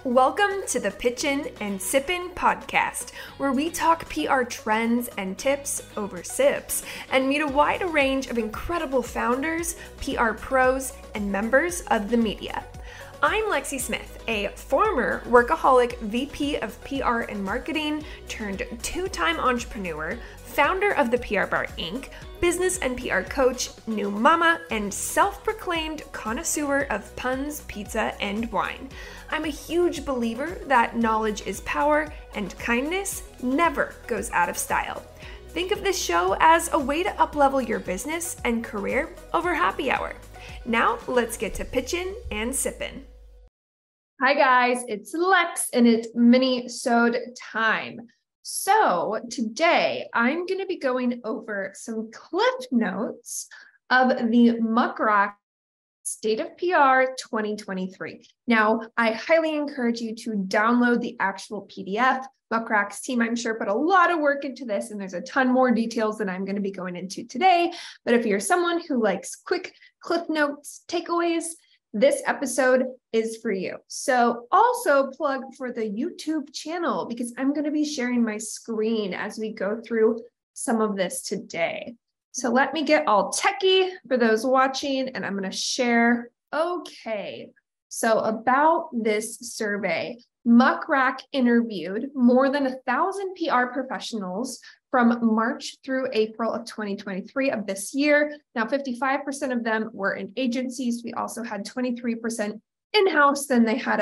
Welcome to the Pitchin and Sippin podcast, where we talk PR trends and tips over sips and meet a wide range of incredible founders, PR pros, and members of the media. I'm Lexie Smith, a former workaholic VP of PR and marketing turned two-time entrepreneur, founder of the PR Bar Inc., business and PR coach, new mama, and self-proclaimed connoisseur of puns, pizza, and wine. I'm a huge believer that knowledge is power and kindness never goes out of style. Think of this show as a way to uplevel your business and career over happy hour. Now let's get to pitchin' and sippin'. Hi guys, it's Lex and it's Minisode time. So today I'm going to be going over some cliff notes of the Muck Rack State of PR 2023. Now, I highly encourage you to download the actual PDF. Muck Rack's team, I'm sure, put a lot of work into this, and there's a ton more details than I'm going to be going into today. But if you're someone who likes quick cliff notes, takeaways, this episode is for you. So also plug for the YouTube channel because I'm going to be sharing my screen as we go through some of this today. So let me get all techie for those watching and I'm going to share. Okay. So about this survey, Muck Rack interviewed more than 1,000 PR professionals from March through April of 2023 of this year. Now, 55% of them were in agencies. We also had 23% in-house. Then they had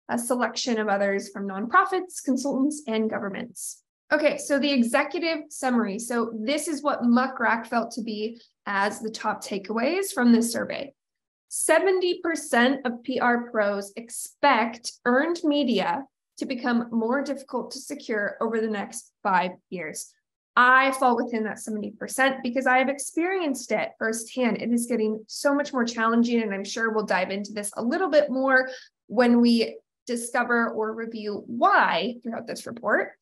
a selection of others from nonprofits, consultants, and governments. Okay, so the executive summary. So this is what Muck Rack felt to be as the top takeaways from this survey. 70% of PR pros expect earned media to become more difficult to secure over the next 5 years. I fall within that 70% because I have experienced it firsthand. It is getting so much more challenging, and I'm sure we'll dive into this a little bit more when we discover or review why throughout this report.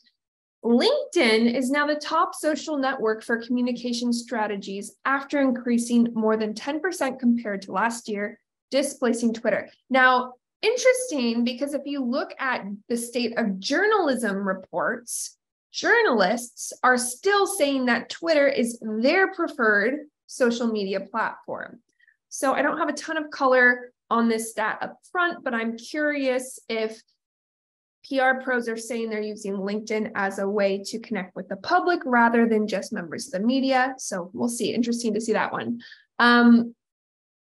LinkedIn is now the top social network for communication strategies after increasing more than 10% compared to last year, displacing Twitter. Now, interesting, because if you look at the state of journalism reports, journalists are still saying that Twitter is their preferred social media platform. So I don't have a ton of color on this stat up front, but I'm curious if PR pros are saying they're using LinkedIn as a way to connect with the public rather than just members of the media. So we'll see. Interesting to see that one.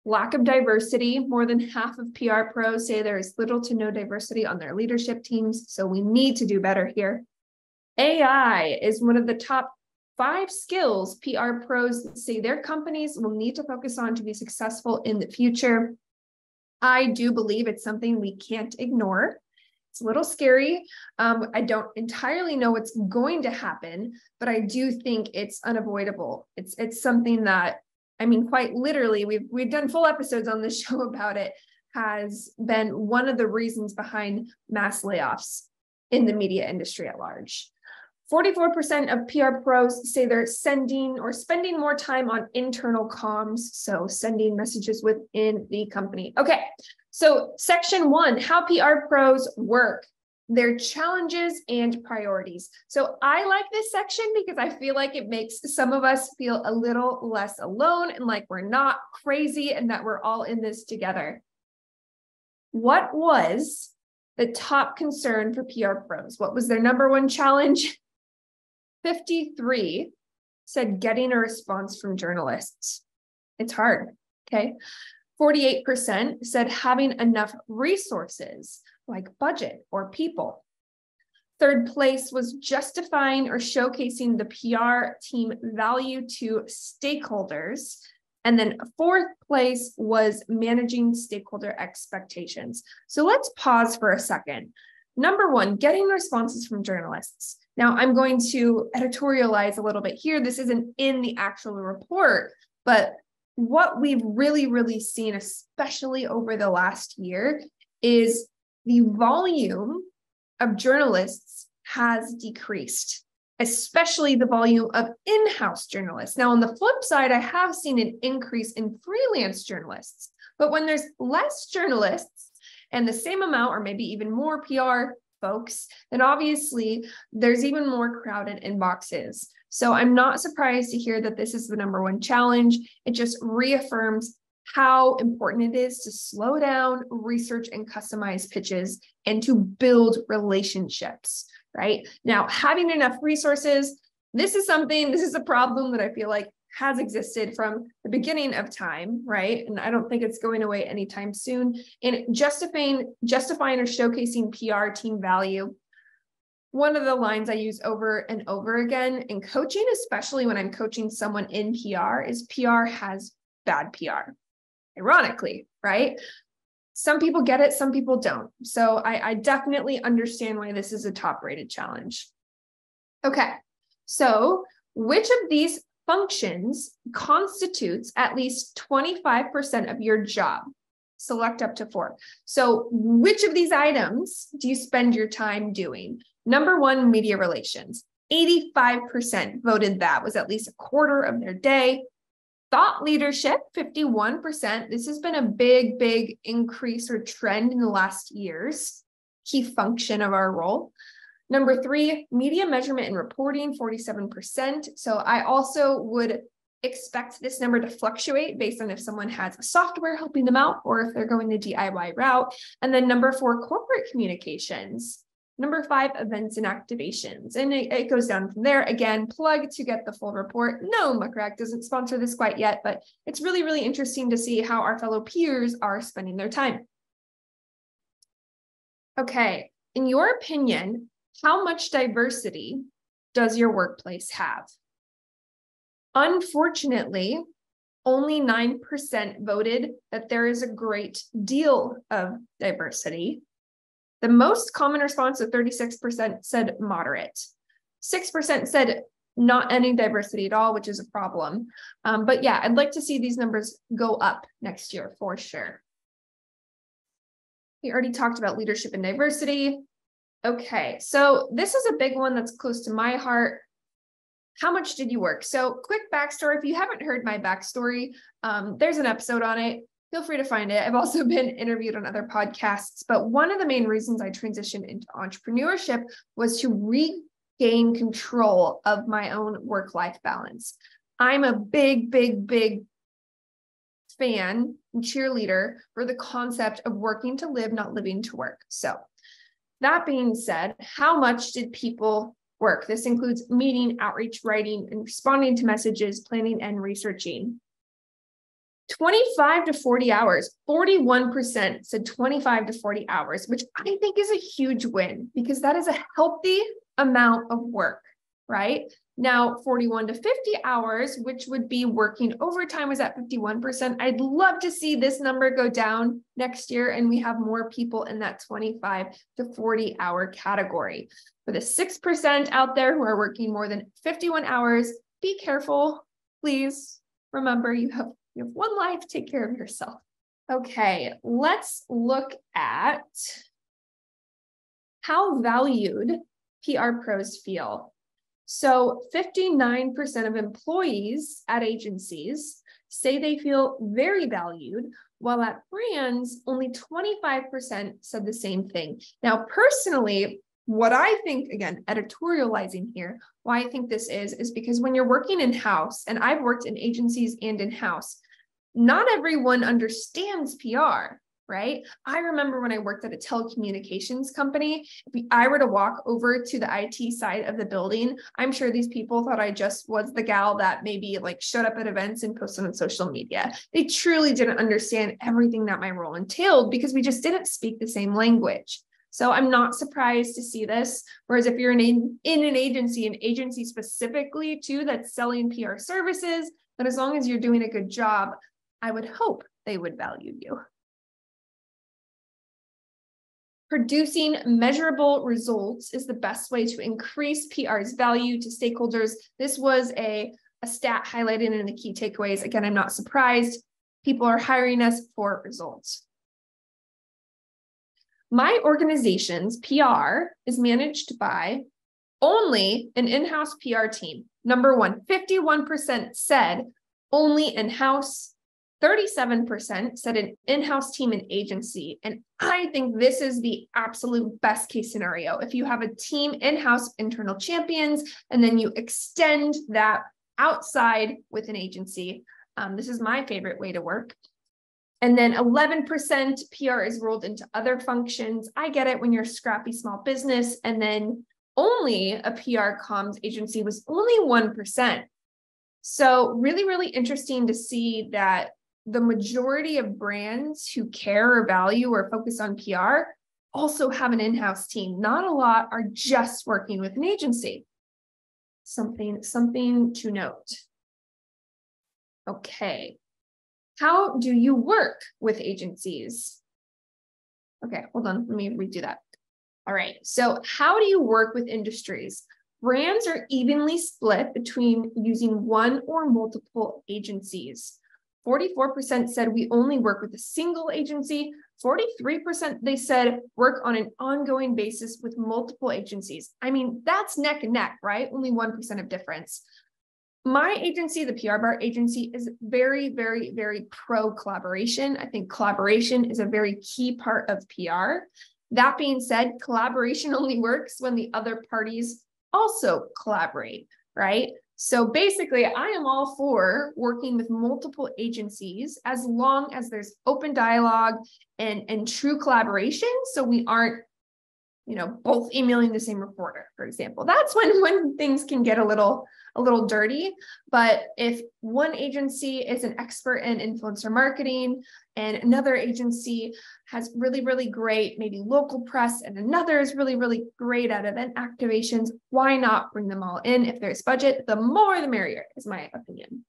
Lack of diversity. More than half of PR pros say there is little to no diversity on their leadership teams. So we need to do better here. AI is one of the top 5 skills PR pros say their companies will need to focus on to be successful in the future. I do believe it's something we can't ignore. It's a little scary. I don't entirely know what's going to happen, but I do think it's unavoidable. It's something that, I mean, quite literally, we've done full episodes on this show about it, has been one of the reasons behind mass layoffs in the media industry at large. 44% of PR pros say they're sending or spending more time on internal comms, so sending messages within the company. Okay, so section 1, how PR pros work, their challenges and priorities. So I like this section because I feel like it makes some of us feel a little less alone and like we're not crazy and that we're all in this together. What was the top concern for PR pros? What was their number one challenge? 53 said getting a response from journalists. It's hard, okay? 48% said having enough resources like budget or people. Third place was justifying or showcasing the PR team value to stakeholders. And then fourth place was managing stakeholder expectations. So let's pause for a second. Number 1, getting responses from journalists. Now, I'm going to editorialize a little bit here. This isn't in the actual report, but what we've really seen, especially over the last year, is the volume of journalists has decreased, especially the volume of in-house journalists. Now, on the flip side, I have seen an increase in freelance journalists, but when there's less journalists and the same amount or maybe even more PR folks, then obviously there's even more crowded inboxes. So I'm not surprised to hear that this is the number one challenge. It just reaffirms how important it is to slow down, research, and customize pitches and to build relationships, right? Now, having enough resources, this is a problem that I feel like has existed from the beginning of time, right? And I don't think it's going away anytime soon. And justifying or showcasing PR team value. One of the lines I use over and over again in coaching, especially when I'm coaching someone in PR, is PR has bad PR. Ironically, right? Some people get it, some people don't. So I definitely understand why this is a top-rated challenge. Okay, so which of these functions constitutes at least 25% of your job? Select up to 4. So which of these items do you spend your time doing? Number 1, media relations. 85% voted that was at least a quarter of their day. Thought leadership, 51%. This has been a big increase or trend in the last years. Key function of our role. Number 3, media measurement and reporting, 47%. So I also would expect this number to fluctuate based on if someone has a software helping them out or if they're going the DIY route. And then number 4, corporate communications. Number 5, events and activations. And it goes down from there. Again, plug to get the full report. No, Muck Rack doesn't sponsor this quite yet, but it's really interesting to see how our fellow peers are spending their time. Okay, in your opinion, how much diversity does your workplace have? Unfortunately, only 9% voted that there is a great deal of diversity. The most common response of 36% said moderate. 6% said not any diversity at all, which is a problem. But yeah, I'd like to see these numbers go up next year for sure. We already talked about leadership and diversity. Okay, so this is a big one that's close to my heart. How much did you work? So quick backstory, if you haven't heard my backstory, there's an episode on it. Feel free to find it. I've also been interviewed on other podcasts, but one of the main reasons I transitioned into entrepreneurship was to regain control of my own work-life balance. I'm a big fan and cheerleader for the concept of working to live, not living to work. So that being said, how much did people work? This includes meeting, outreach, writing, and responding to messages, planning, and researching. 25 to 40 hours, 41% said 25 to 40 hours, which I think is a huge win because that is a healthy amount of work, right? Now, 41 to 50 hours, which would be working overtime, was at 51%. I'd love to see this number go down next year and we have more people in that 25 to 40 hour category. For the 6% out there who are working more than 51 hours, be careful, please. Remember, you have one life, take care of yourself. Okay, let's look at how valued PR pros feel. So 59% of employees at agencies say they feel very valued, while at brands, only 25% said the same thing. Now, personally, what I think, again, editorializing here, why I think this is because when you're working in-house, and I've worked in agencies and in-house, not everyone understands PR, right? I remember when I worked at a telecommunications company, if I were to walk over to the IT side of the building, I'm sure these people thought I just was the gal that maybe like showed up at events and posted on social media. They truly didn't understand everything that my role entailed because we just didn't speak the same language. So I'm not surprised to see this. Whereas if you're in an agency specifically too, that's selling PR services, but as long as you're doing a good job, I would hope they would value you. Producing measurable results is the best way to increase PR's value to stakeholders. This was a stat highlighted in the key takeaways. Again, I'm not surprised. People are hiring us for results. My organization's PR is managed by only an in-house PR team. Number one, 51% said only in-house. 37% said an in-house team and agency. And I think this is the absolute best case scenario. If you have a team in-house internal champions, and then you extend that outside with an agency. This is my favorite way to work. And then 11% PR is rolled into other functions. I get it when you're a scrappy small business. And then only a PR comms agency was only 1%. So really, really interesting to see that the majority of brands who care or value or focus on PR also have an in-house team. Not a lot are just working with an agency. Something to note. Okay. How do you work with agencies? Okay, hold on. Let me redo that. All right. So how do you work with industries? Brands are evenly split between using one or multiple agencies. 44% said we only work with a single agency. 43% they said work on an ongoing basis with multiple agencies. I mean, that's neck and neck, right? Only 1% of difference. My agency, the PR Bar agency, is very, very, very pro collaboration. I think collaboration is a very key part of PR. That being said, collaboration only works when the other parties also collaborate, right? So basically, I am all for working with multiple agencies as long as there's open dialogue and true collaboration. So we aren't, both emailing the same reporter, for example. That's when things can get a little dirty. But if one agency is an expert in influencer marketing and another agency has really, really great, maybe local press, and another is really, really great at event activations, why not bring them all in? If there's budget, the more the merrier, is my opinion.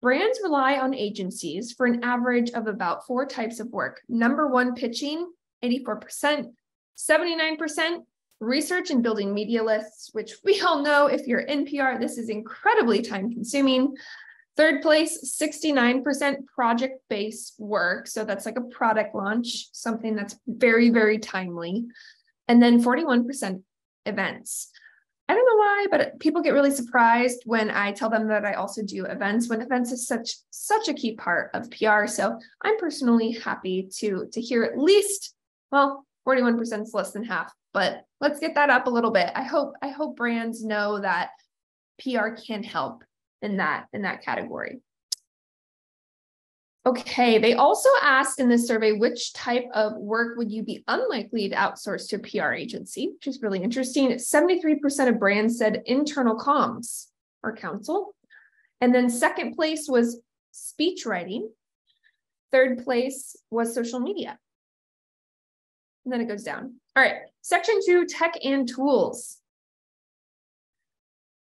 Brands rely on agencies for an average of about 4 types of work. Number 1, pitching, 84%, 79%, research and building media lists, which we all know if you're in PR, this is incredibly time consuming. Third place, 69% project-based work. So that's like a product launch, something that's very, very timely. And then 41% events. I don't know why, but people get really surprised when I tell them that I also do events, when events is such a key part of PR. So I'm personally happy to hear at least, 41% is less than half, but let's get that up a little bit. I hope brands know that PR can help in that category. Okay, they also asked in this survey, which type of work would you be unlikely to outsource to a PR agency, which is really interesting. 73% of brands said internal comms or counsel. And then second place was speech writing. Third place was social media. And then it goes down. All right, section 2, tech and tools.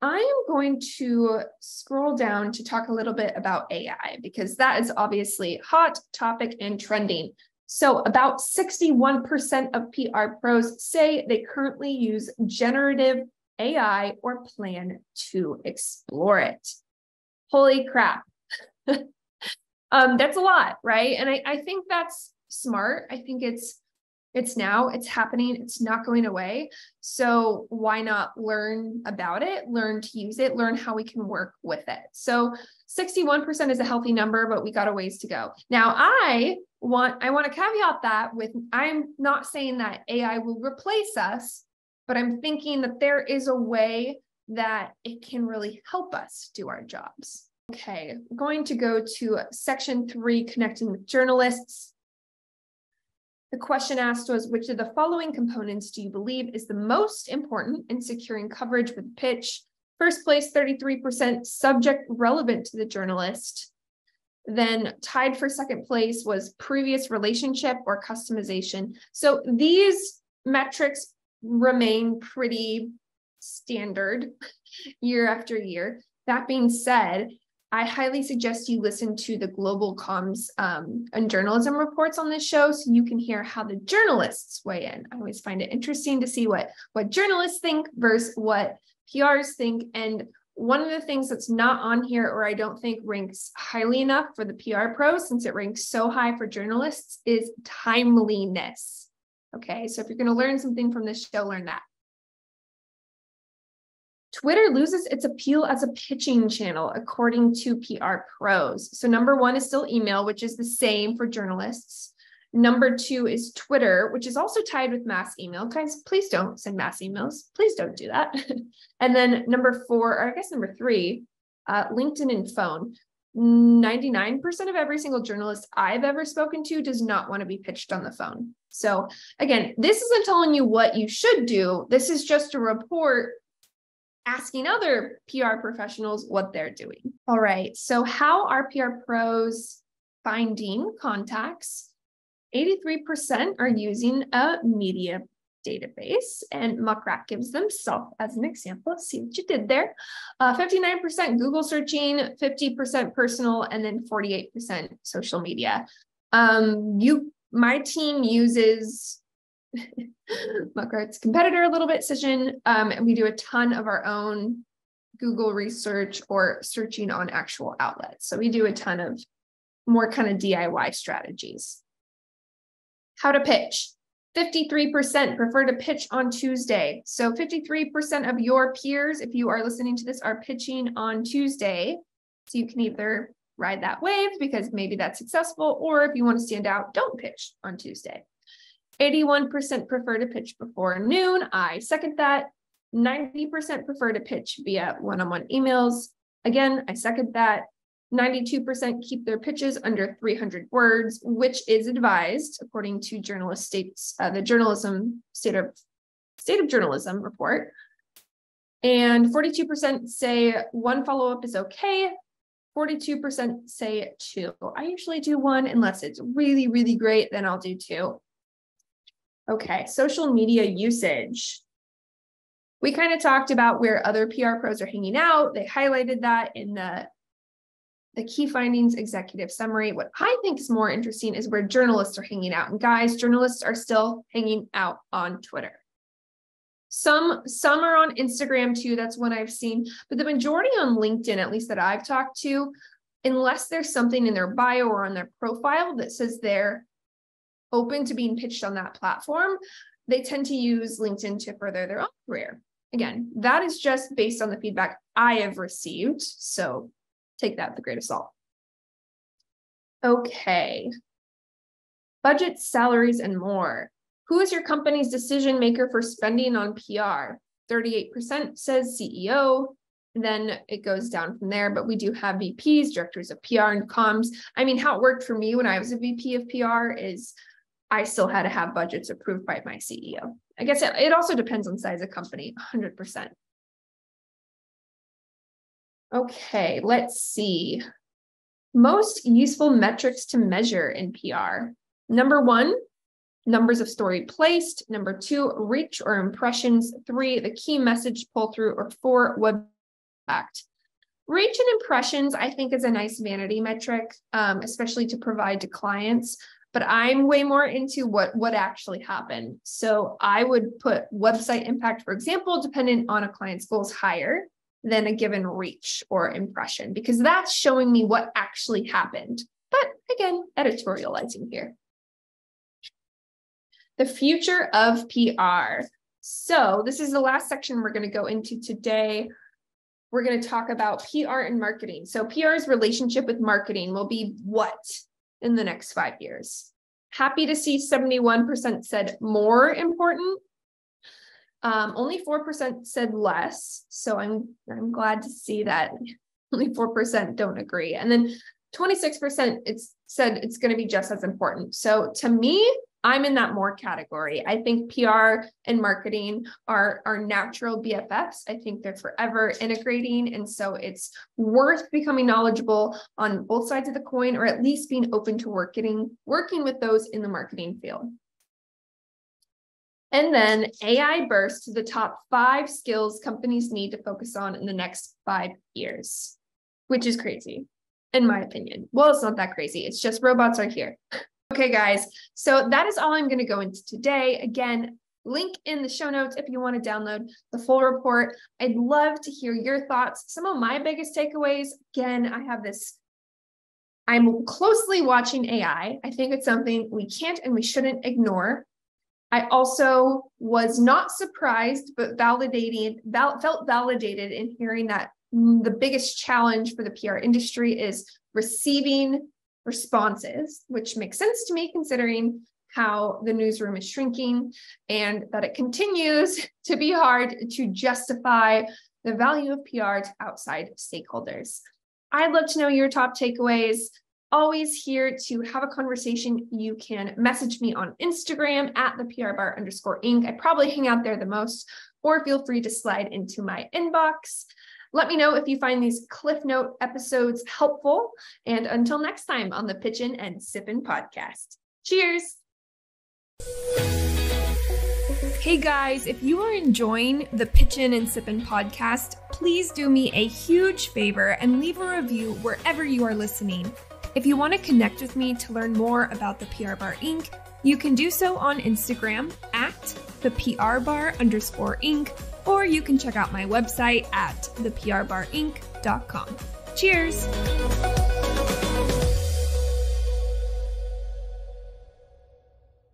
I am going to scroll down to talk a little bit about AI because that is obviously hot topic and trending. So about 61% of PR pros say they currently use generative AI or plan to explore it. Holy crap. That's a lot, right? And I think that's smart. I think it's now, it's happening, it's not going away. So why not learn about it, learn to use it, learn how we can work with it. So 61% is a healthy number, but we got a ways to go. Now, I want to caveat that with, I'm not saying that AI will replace us, but I'm thinking that there is a way that it can really help us do our jobs. Okay, I'm going to go to section 3, connecting with journalists. The question asked was, which of the following components do you believe is the most important in securing coverage with pitch? First place, 33%, subject relevant to the journalist. Then tied for second place was previous relationship or customization. So these metrics remain pretty standard year after year. That being said, I highly suggest you listen to the global comms and journalism reports on this show so you can hear how the journalists weigh in. I always find it interesting to see what journalists think versus what PRs think. And one of the things that's not on here, or I don't think ranks highly enough for the PR pros, since it ranks so high for journalists, is timeliness. Okay, so if you're going to learn something from this show, learn that. Twitter loses its appeal as a pitching channel, according to PR Pros. So number one is still email, which is the same for journalists. Number two is Twitter, which is also tied with mass email. Guys, please don't send mass emails. Please don't do that. And then number four, or I guess number three, LinkedIn and phone. 99% of every single journalist I've ever spoken to does not want to be pitched on the phone. So again, this isn't telling you what you should do. This is just a report asking other PR professionals what they're doing. All right, so how are PR pros finding contacts? 83% are using a media database, and Muck Rack gives themselves as an example. Let's see what you did there. 59% Google searching, 50% personal, and then 48% social media. My team uses Muck Rack's competitor a little bit, Cision, and we do a ton of our own Google research or searching on actual outlets. So we do a ton of more kind of DIY strategies. How to pitch. 53% prefer to pitch on Tuesday. So 53% of your peers, if you are listening to this, are pitching on Tuesday. So you can either ride that wave because maybe that's successful, or if you want to stand out, don't pitch on Tuesday. 81% prefer to pitch before noon. I second that. 90% prefer to pitch via one-on-one emails. Again, I second that. 92% keep their pitches under 300 words, which is advised according to the journalism state of journalism report. And 42% say one follow-up is okay. 42% say two. I usually do one unless it's really, really great, then I'll do two. Okay, social media usage. We kind of talked about where other PR pros are hanging out. They highlighted that in the key findings executive summary. What I think is more interesting is where journalists are hanging out. And guys, journalists are still hanging out on Twitter. Some are on Instagram too. That's one I've seen, but the majority on LinkedIn, at least that I've talked to, unless there's something in their bio or on their profile that says they're open to being pitched on that platform, they tend to use LinkedIn to further their own career. Again, that is just based on the feedback I have received. So take that with a grain of salt. Okay. Budget, salaries, and more. Who is your company's decision maker for spending on PR? 38% says CEO. Then it goes down from there, but we do have VPs, directors of PR and comms. I mean, how it worked for me when I was a VP of PR is I still had to have budgets approved by my CEO. I guess it also depends on size of company, 100%. Okay, let's see. Most useful metrics to measure in PR. Number one, numbers of story placed. Number two, reach or impressions. Three, the key message pull through. Or four, web impact. Reach and impressions, I think, is a nice vanity metric, especially to provide to clients. But I'm way more into what actually happened. So I would put website impact, for example, dependent on a client's goals, higher than a given reach or impression, because that's showing me what actually happened. But again, editorializing here. The future of PR. So this is the last section we're going to go into today. We're going to talk about PR and marketing. So PR's relationship with marketing will be what in the next 5 years? Happy to see 71% said more important. Only 4% said less. So I'm glad to see that only 4% don't agree. And then 26% said it's going to be just as important. So to me, I'm in that more category. I think PR and marketing are natural BFFs. I think they're forever integrating. And so it's worth becoming knowledgeable on both sides of the coin, or at least being open to working with those in the marketing field. And then AI burst to the top 5 skills companies need to focus on in the next 5 years, which is crazy, in my opinion. Well, it's not that crazy. It's just robots are here. Okay, guys, so that is all I'm going to go into today. Again, link in the show notes if you want to download the full report. I'd love to hear your thoughts. Some of my biggest takeaways, again, I'm closely watching AI. I think it's something we can't and we shouldn't ignore. I also was not surprised, but felt validated in hearing that the biggest challenge for the PR industry is receiving responses, which makes sense to me considering how the newsroom is shrinking and that it continues to be hard to justify the value of PR to outside stakeholders. I'd love to know your top takeaways. Always here to have a conversation. You can message me on Instagram at the _Inc. I probably hang out there the most, or feel free to slide into my inbox. Let me know if you find these Cliff Note episodes helpful. And until next time on the Pitchin and Sippin podcast. Cheers. Hey guys, if you are enjoying the Pitchin and Sippin podcast, please do me a huge favor and leave a review wherever you are listening. If you want to connect with me to learn more about the PR Bar Inc., you can do so on Instagram at the _Inc., or you can check out my website at theprbarinc.com. Cheers!